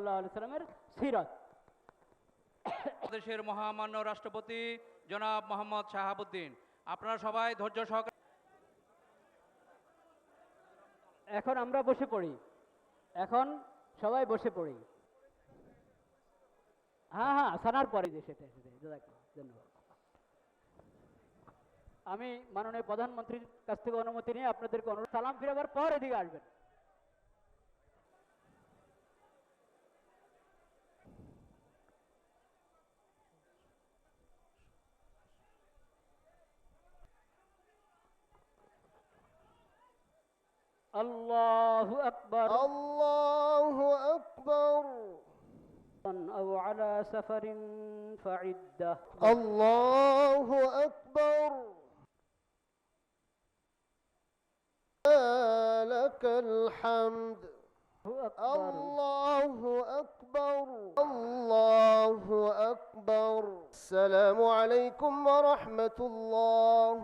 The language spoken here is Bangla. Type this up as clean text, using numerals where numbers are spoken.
সাল্লাল্লাহু আলাইহি সাল্লামের সিরাত। দেশের মহামান্য রাষ্ট্রপতি জনাব মোহাম্মদ শাহাবুদ্দিন, আপনারা সবাই ধৈর্য সহকারে। এখন আমরা বসে পড়ি, এখন সবাই বসে পড়ি। হ্যাঁ হ্যাঁ, সানার পরে যে সেটা ধন্যবাদ। আমি মাননীয় প্রধানমন্ত্রীর কাছ থেকে অনুমতি নিয়ে আপনাদেরকে অনুরোধ, সালাম ফিরাবার পর এদিকে আসবেন। আল্লাহু আকবার। আল্লাহু আকবার। أو على سفر فعدة আল্লাহু আকবার। লাকাল হামদ। আল্লাহু আকবার। আল্লাহু আকবার। আসসালামু আলাইকুম ওয়া রাহমাতুল্লাহ।